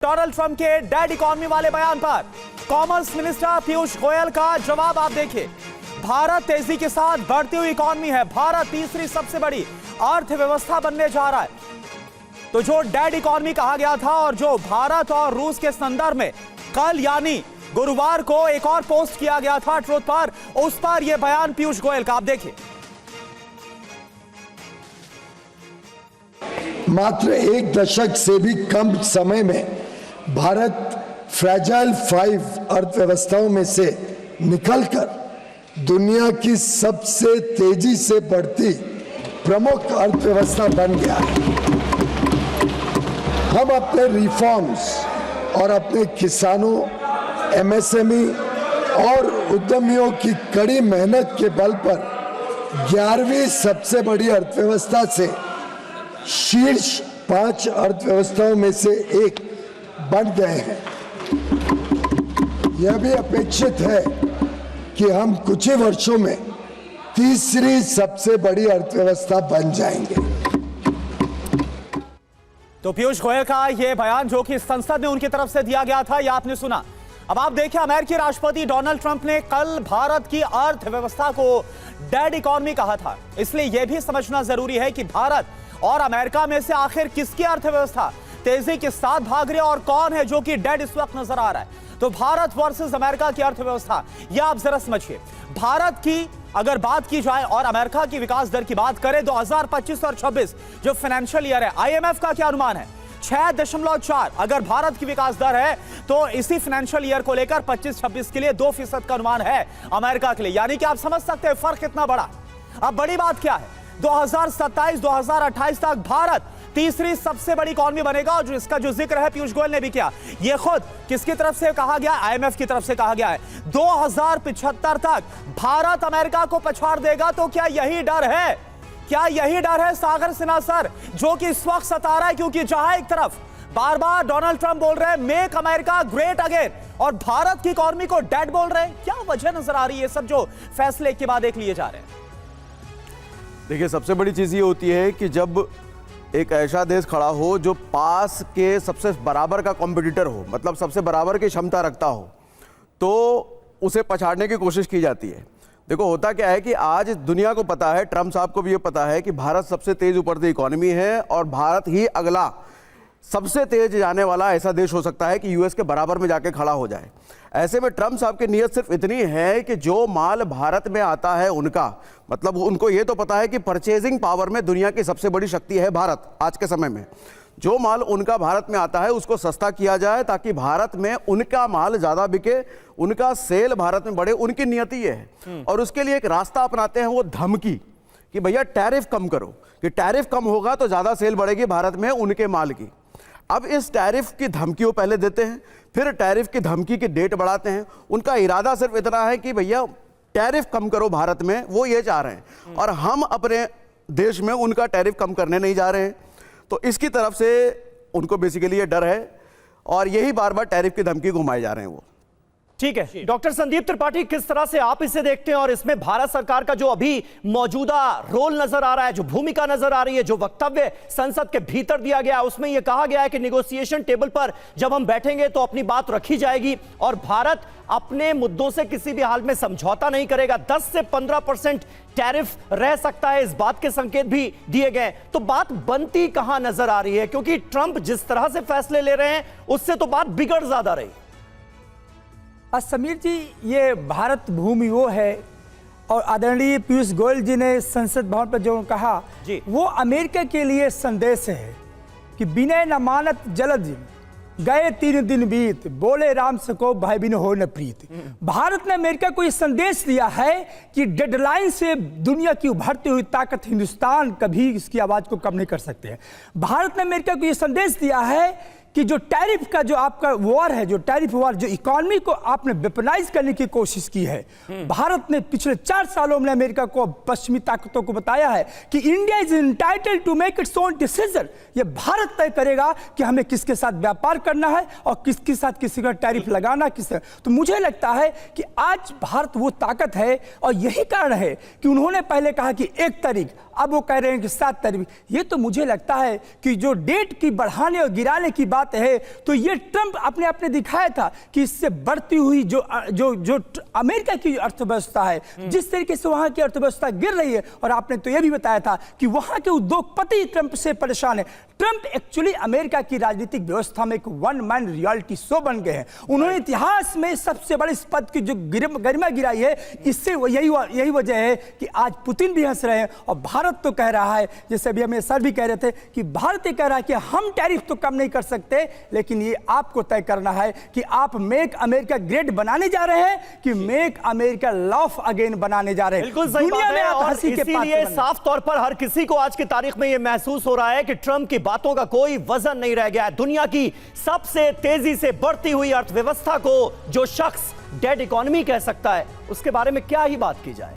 Donald Trump के dead economy वाले बयान पर कॉमर्स मिनिस्टर पीयूष गोयल का जवाब आप देखिए। भारत तेजी के साथ बढ़ती हुई इकोनॉमी है, भारत तीसरी सबसे बड़ी अर्थव्यवस्था बनने जा रहा है। तो जो डेड इकोनॉमी कहा गया था और जो भारत और रूस के संदर्भ में कल यानी गुरुवार को एक और पोस्ट किया गया था ट्रुथ पर, उस पर यह बयान पीयूष गोयल का आप देखिए। मात्र एक दशक से भी कम समय में भारत फ्रैजाइल 5 अर्थव्यवस्थाओं में से निकलकर दुनिया की सबसे तेजी से बढ़ती प्रमुख अर्थव्यवस्था बन गया है। हम अपने रिफॉर्म्स और अपने किसानों, एमएसएमई और उद्यमियों की कड़ी मेहनत के बल पर 11वीं सबसे बड़ी अर्थव्यवस्था से शीर्ष 5 अर्थव्यवस्थाओं में से एक बन गए हैं। यह भी अपेक्षित है कि हम कुछ ही वर्षों में तीसरी सबसे बड़ी अर्थव्यवस्था बन जाएंगे। तो पीयूष गोयल का यह बयान जो कि संसद में उनकी तरफ से दिया गया था, यह आपने सुना। अब आप देखिए, अमेरिकी राष्ट्रपति डोनाल्ड ट्रंप ने कल भारत की अर्थव्यवस्था को डेड इकोनॉमी कहा था। इसलिए यह भी समझना जरूरी है कि भारत और अमेरिका में से आखिर किसकी अर्थव्यवस्था तेजी के साथ भाग रही है और कौन है जो कि डेड इस वक्त नजर आ रहा है। तो भारत वर्सेस अमेरिका की अर्थव्यवस्था, यह आप जरा समझिए। भारत की अगर बात की जाए और अमेरिका की विकास दर की बात करें, 2025 और 26 जो फाइनेंशियल ईयर है, आईएमएफ का क्या अनुमान है 6.4। अगर भारत की विकास दर है तो इसी फाइनेंशियल ईयर को लेकर 25-26 के लिए 2% का अनुमान है अमेरिका के लिए। यानी कि आप समझ सकते हैं फर्क कितना बड़ा। अब बड़ी बात क्या है, 2027-2028 तक भारत तीसरी सबसे बड़ी इकोनॉमी बनेगा और इसका जो जिक्र है पीयूष गोयल ने भी किया। यह खुद किसकी तरफ से कहा गया, आईएमएफ की तरफ से कहा गया है। 2075 तक भारत अमेरिका को पछाड़ देगा। तो क्या यही डर है, क्या यही डर है सागर सिन्हा सर जो कि इस वक्त सता रहा है? क्योंकि जहां एक तरफ बार बार डोनाल्ड ट्रंप बोल रहे हैं मेक अमेरिका ग्रेट अगेन और भारत की इकोनॉमी को डेड बोल रहे हैं, क्या वजह नजर आ रही है? सब जो फैसले के बाद एक लिए जा रहे हैं। देखिए, सबसे बड़ी चीज़ ये होती है कि जब एक ऐसा देश खड़ा हो जो पास के सबसे बराबर का कॉम्पिटिटर हो, मतलब सबसे बराबर की क्षमता रखता हो, तो उसे पछाड़ने की कोशिश की जाती है। देखो, होता क्या है कि आज दुनिया को पता है, ट्रंप साहब को भी ये पता है कि भारत सबसे तेज उभरती इकोनॉमी है और भारत ही अगला सबसे तेज जाने वाला ऐसा देश हो सकता है कि यूएस के बराबर में जाके खड़ा हो जाए। ऐसे में ट्रंप साहब की नीयत सिर्फ इतनी है कि जो माल भारत में आता है उनका, मतलब उनको ये तो पता है कि परचेजिंग पावर में दुनिया की सबसे बड़ी शक्ति है भारत आज के समय में। जो माल उनका भारत में आता है उसको सस्ता किया जाए ताकि भारत में उनका माल ज़्यादा बिके, उनका सेल भारत में बढ़े, उनकी नीयत ये है। और उसके लिए एक रास्ता अपनाते हैं वो धमकी कि भैया टैरिफ कम करो, कि टैरिफ कम होगा तो ज़्यादा सेल बढ़ेगी भारत में उनके माल की। अब इस टैरिफ की धमकी वो पहले देते हैं, फिर टैरिफ की धमकी की डेट बढ़ाते हैं। उनका इरादा सिर्फ इतना है कि भैया टैरिफ कम करो भारत में, वो ये चाह रहे हैं और हम अपने देश में उनका टैरिफ कम करने नहीं जा रहे हैं। तो इसकी तरफ से उनको बेसिकली ये डर है और यही बार बार टैरिफ की धमकी घुमाए जा रहे हैं वो। ठीक है, डॉक्टर संदीप त्रिपाठी, किस तरह से आप इसे देखते हैं और इसमें भारत सरकार का जो अभी मौजूदा रोल नजर आ रहा है, जो भूमिका नजर आ रही है, जो वक्तव्य संसद के भीतर दिया गया है, उसमें यह कहा गया है कि नेगोशिएशन टेबल पर जब हम बैठेंगे तो अपनी बात रखी जाएगी और भारत अपने मुद्दों से किसी भी हाल में समझौता नहीं करेगा। 10 से 15% टैरिफ रह सकता है, इस बात के संकेत भी दिए गए। तो बात बनती कहां नजर आ रही है? क्योंकि ट्रंप जिस तरह से फैसले ले रहे हैं उससे तो बात बिगड़ ज्यादा रही। समीर जी, ये भारत भूमि वो है और आदरणीय पीयूष गोयल जी ने संसद भवन पर जो कहा वो अमेरिका के लिए संदेश है कि विनय न मानत जलद गए 3 दिन बीत, बोले राम सको भाई बिन हो न प्रीत। भारत ने अमेरिका को ये संदेश दिया है कि डेडलाइन से दुनिया की उभरती हुई ताकत हिंदुस्तान कभी इसकी आवाज को कम नहीं कर सकते हैं। भारत ने अमेरिका को ये संदेश दिया है कि जो टैरिफ का जो आपका वॉर है, जो टैरिफ वॉर, जो इकोनॉमी को आपने वेपनाइज करने की कोशिश की है, भारत ने पिछले 4 सालों में अमेरिका को, पश्चिमी ताकतों को बताया है कि India is entitled to make its own decision. ये भारत तय करेगा कि हमें किसके साथ व्यापार करना है और किसके साथ किसी का टैरिफ लगाना किससे। तो मुझे लगता है कि आज भारत वो ताकत है और यही कारण है कि उन्होंने पहले कहा कि 1 तारीख अब वो कह रहे हैं कि 7 तारीख। ये तो मुझे लगता है कि जो डेट की बढ़ाने और गिराने की बात है, तो ये ट्रंप अपने दिखाया था कि इससे बढ़ती हुई जो जो जो अमेरिका की अर्थव्यवस्था है, जिस तरीके से वहां की अर्थव्यवस्था गिर रही है, और आपने तो ये भी बताया था कि वहां के उद्योगपति ट्रंप से परेशान है। ट्रंप एक्चुअली अमेरिका की राजनीतिक व्यवस्था में एक वन मैन रियलिटी शो बन गए हैं। उन्होंने इतिहास में सबसे बड़े इस पद की जो गरिमा गिराई है, इससे यही वजह है कि आज पुतिन भी हंस रहे हैं और भारत तो कह रहा है, जैसे अभी हमें सर भी कह रहे थे कि भारत ये कह रहा है कि हम टैरिफ तो कम नहीं कर सकते, लेकिन ये आपको तय करना है कि आप मेक अमेरिका ग्रेट बनाने जा रहे हैं कि मेक अमेरिका लव अगेन बनाने जा रहे हैं। बिल्कुल सही बात है, और हंसी के इसीलिए पात्र साफ तौर पर हर किसी को आज की तारीख में यह महसूस हो रहा है कि ट्रंप की बातों का कोई वजन नहीं रह गया है। दुनिया की सबसे तेजी से बढ़ती हुई अर्थव्यवस्था को जो शख्स डेड इकोनॉमी कह सकता है, उसके बारे में क्या ही बात की जाए।